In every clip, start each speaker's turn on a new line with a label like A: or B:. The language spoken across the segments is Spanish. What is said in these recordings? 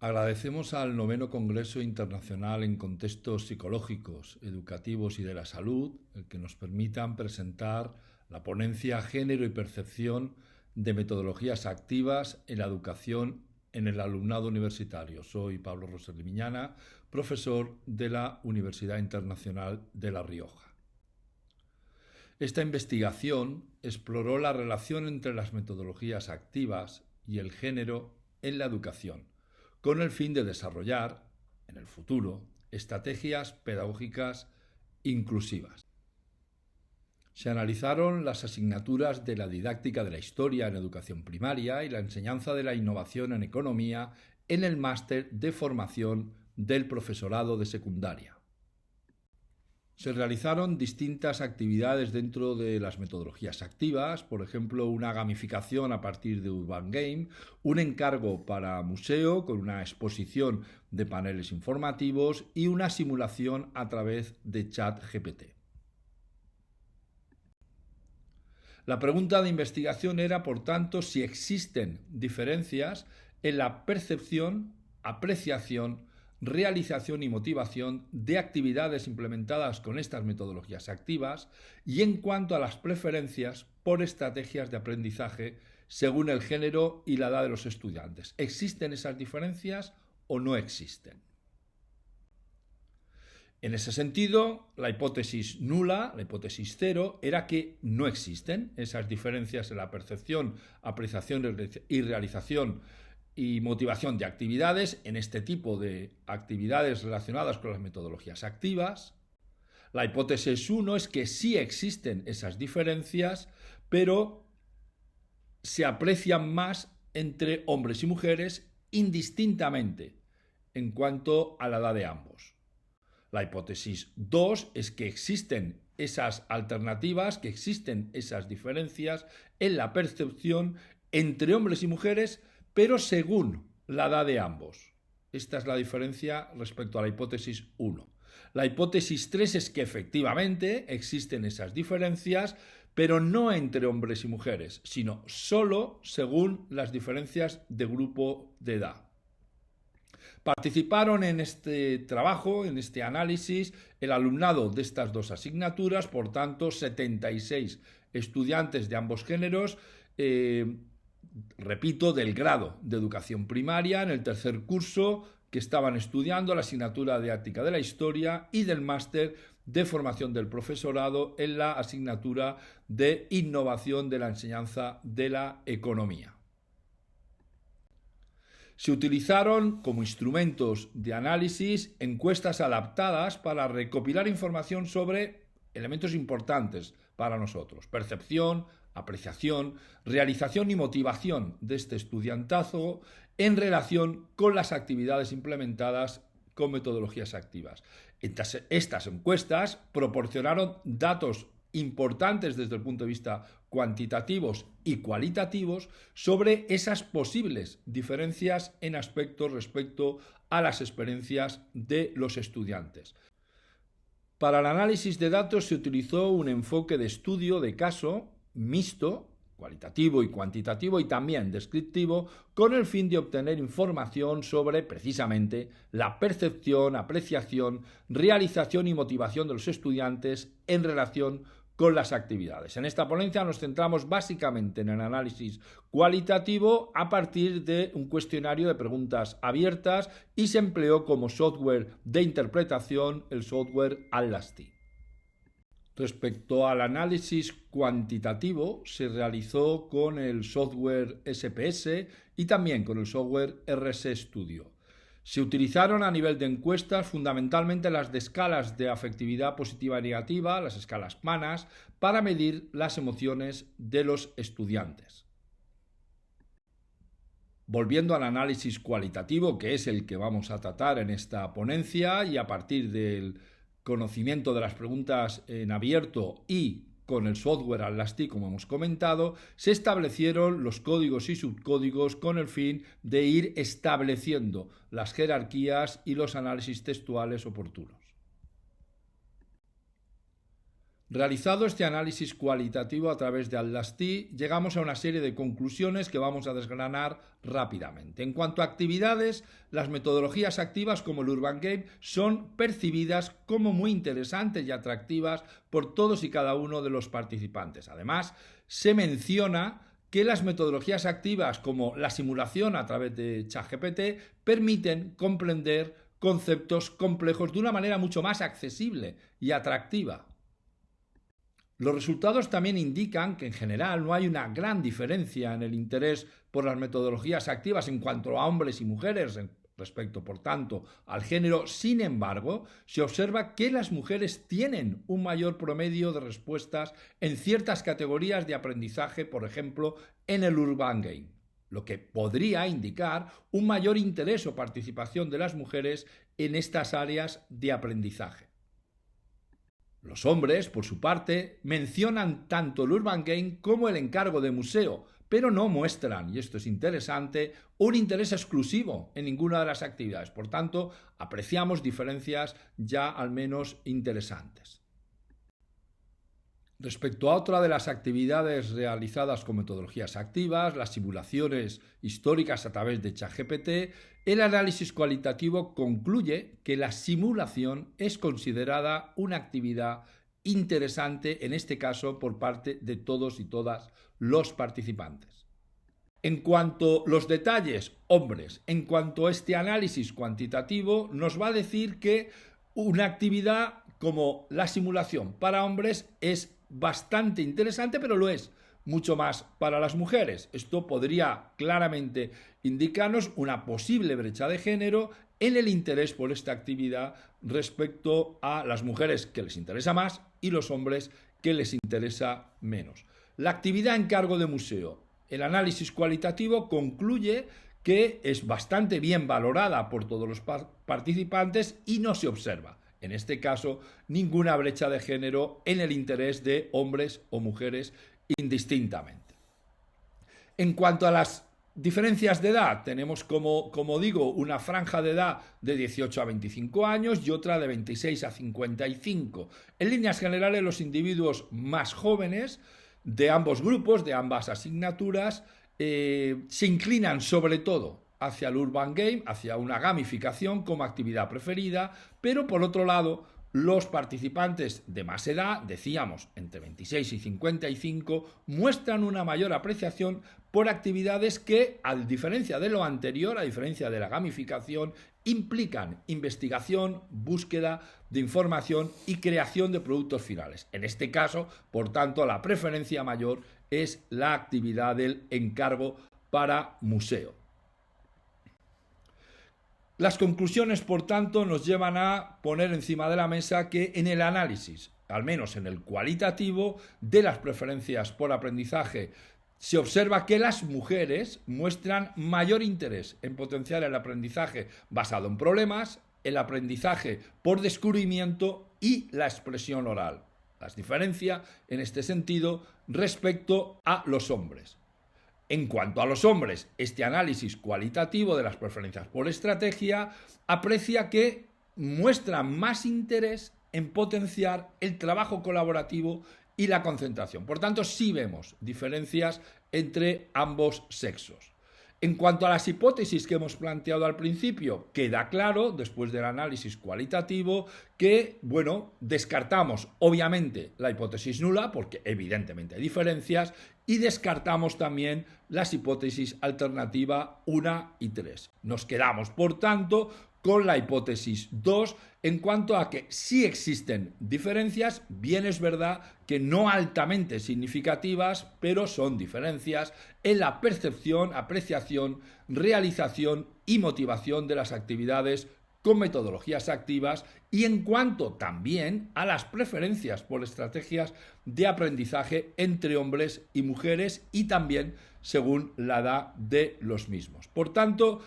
A: Agradecemos al noveno Congreso Internacional en Contextos Psicológicos, Educativos y de la Salud el que nos permitan presentar la ponencia Género y Percepción de Metodologías Activas en la Educación en el Alumnado Universitario. Soy Pablo Rosell Miñana, profesor de la Universidad Internacional de La Rioja. Esta investigación exploró la relación entre las metodologías activas y el género en la educación, con el fin de desarrollar, en el futuro, estrategias pedagógicas inclusivas. Se analizaron las asignaturas de la didáctica de la historia en educación primaria y la enseñanza de la innovación en economía en el máster de formación del profesorado de secundaria. Se realizaron distintas actividades dentro de las metodologías activas, por ejemplo, una gamificación a partir de Urban Game, un encargo para museo con una exposición de paneles informativos y una simulación a través de ChatGPT. La pregunta de investigación era, por tanto, si existen diferencias en la percepción, apreciación, realización y motivación de actividades implementadas con estas metodologías activas y en cuanto a las preferencias por estrategias de aprendizaje según el género y la edad de los estudiantes. ¿Existen esas diferencias o no existen? En ese sentido, la hipótesis nula, la hipótesis cero, era que no existen esas diferencias en la percepción, apreciación y realización y motivación de actividades en este tipo de actividades relacionadas con las metodologías activas. La hipótesis 1 es que sí existen esas diferencias, pero se aprecian más entre hombres y mujeres indistintamente en cuanto a la edad de ambos. La hipótesis 2 es que existen esas alternativas, que existen esas diferencias en la percepción entre hombres y mujeres, pero según la edad de ambos. Esta es la diferencia respecto a la hipótesis 1. La hipótesis 3 es que efectivamente existen esas diferencias, pero no entre hombres y mujeres, sino solo según las diferencias de grupo de edad. Participaron en este trabajo, en este análisis, el alumnado de estas dos asignaturas, por tanto, 76 estudiantes de ambos géneros, repito, del grado de educación primaria, en el tercer curso, que estaban estudiando la asignatura de didáctica de la historia y del máster de formación del profesorado en la asignatura de innovación de la enseñanza de la economía. Se utilizaron como instrumentos de análisis encuestas adaptadas para recopilar información sobre elementos importantes para nosotros: percepción, apreciación, realización y motivación de este estudiantazo en relación con las actividades implementadas con metodologías activas. Estas encuestas proporcionaron datos importantes desde el punto de vista cuantitativos y cualitativos sobre esas posibles diferencias en aspectos respecto a las experiencias de los estudiantes. Para el análisis de datos se utilizó un enfoque de estudio de caso mixto, cualitativo y cuantitativo, y también descriptivo, con el fin de obtener información sobre, precisamente, la percepción, apreciación, realización y motivación de los estudiantes en relación con las actividades. En esta ponencia nos centramos básicamente en el análisis cualitativo a partir de un cuestionario de preguntas abiertas y se empleó como software de interpretación el software Atlasti. Respecto al análisis cuantitativo, se realizó con el software SPS y también con el software RStudio. Se utilizaron a nivel de encuestas fundamentalmente las de escalas de afectividad positiva y negativa, las escalas PANAS, para medir las emociones de los estudiantes. Volviendo al análisis cualitativo, que es el que vamos a tratar en esta ponencia, y a partir del conocimiento de las preguntas en abierto y con el software Atlasti, como hemos comentado, se establecieron los códigos y subcódigos con el fin de ir estableciendo las jerarquías y los análisis textuales oportunos. Realizado este análisis cualitativo a través de Atlas T, llegamos a una serie de conclusiones que vamos a desgranar rápidamente. En cuanto a actividades, las metodologías activas como el Urban Game son percibidas como muy interesantes y atractivas por todos y cada uno de los participantes. Además, se menciona que las metodologías activas como la simulación a través de ChatGPT permiten comprender conceptos complejos de una manera mucho más accesible y atractiva. Los resultados también indican que en general no hay una gran diferencia en el interés por las metodologías activas en cuanto a hombres y mujeres respecto, por tanto, al género. Sin embargo, se observa que las mujeres tienen un mayor promedio de respuestas en ciertas categorías de aprendizaje, por ejemplo, en el Urban Game, lo que podría indicar un mayor interés o participación de las mujeres en estas áreas de aprendizaje. Los hombres, por su parte, mencionan tanto el Urban Game como el encargo de museo, pero no muestran, y esto es interesante, un interés exclusivo en ninguna de las actividades. Por tanto, apreciamos diferencias ya al menos interesantes. Respecto a otra de las actividades realizadas con metodologías activas, las simulaciones históricas a través de ChatGPT, el análisis cualitativo concluye que la simulación es considerada una actividad interesante, en este caso por parte de todos y todas los participantes. En cuanto a los detalles, hombres, en cuanto a este análisis cuantitativo, nos va a decir que una actividad como la simulación para hombres es bastante interesante, pero lo es mucho más para las mujeres. Esto podría claramente indicarnos una posible brecha de género en el interés por esta actividad respecto a las mujeres, que les interesa más, y los hombres, que les interesa menos. La actividad en encargo de museo. El análisis cualitativo concluye que es bastante bien valorada por todos los participantes y no se observa, en este caso, ninguna brecha de género en el interés de hombres o mujeres indistintamente. En cuanto a las diferencias de edad, tenemos como digo, una franja de edad de 18 a 25 años y otra de 26 a 55. En líneas generales, los individuos más jóvenes de ambos grupos, de ambas asignaturas, se inclinan sobre todo hacia el Urban Game, hacia una gamificación como actividad preferida, pero por otro lado, los participantes de más edad, decíamos entre 26 y 55, muestran una mayor apreciación por actividades que, a diferencia de lo anterior, a diferencia de la gamificación, implican investigación, búsqueda de información y creación de productos finales. En este caso, por tanto, la preferencia mayor es la actividad del encargo para museo. Las conclusiones, por tanto, nos llevan a poner encima de la mesa que en el análisis, al menos en el cualitativo, de las preferencias por aprendizaje, se observa que las mujeres muestran mayor interés en potenciar el aprendizaje basado en problemas, el aprendizaje por descubrimiento y la expresión oral. Las diferencia en este sentido respecto a los hombres. En cuanto a los hombres, este análisis cualitativo de las preferencias por estrategia aprecia que muestran más interés en potenciar el trabajo colaborativo y la concentración. Por tanto, sí vemos diferencias entre ambos sexos. En cuanto a las hipótesis que hemos planteado al principio, queda claro, después del análisis cualitativo, que, descartamos obviamente la hipótesis nula, porque evidentemente hay diferencias, y descartamos también las hipótesis alternativa 1 y 3. Nos quedamos, por tanto, con la hipótesis 2 en cuanto a que sí existen diferencias, bien es verdad que no altamente significativas, pero son diferencias en la percepción, apreciación, realización y motivación de las actividades con metodologías activas, y en cuanto también a las preferencias por estrategias de aprendizaje entre hombres y mujeres, y también según la edad de los mismos. Por tanto,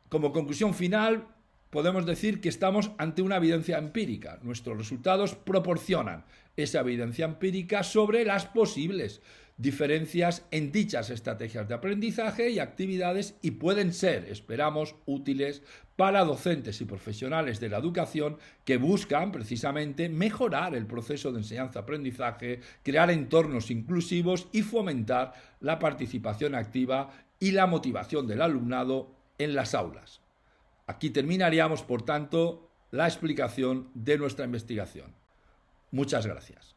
A: como conclusión final, podemos decir que estamos ante una evidencia empírica. Nuestros resultados proporcionan esa evidencia empírica sobre las posibles diferencias en dichas estrategias de aprendizaje y actividades y pueden ser, esperamos, útiles para docentes y profesionales de la educación que buscan precisamente mejorar el proceso de enseñanza-aprendizaje, crear entornos inclusivos y fomentar la participación activa y la motivación del alumnado en las aulas. Aquí terminaríamos, por tanto, la explicación de nuestra investigación. Muchas gracias.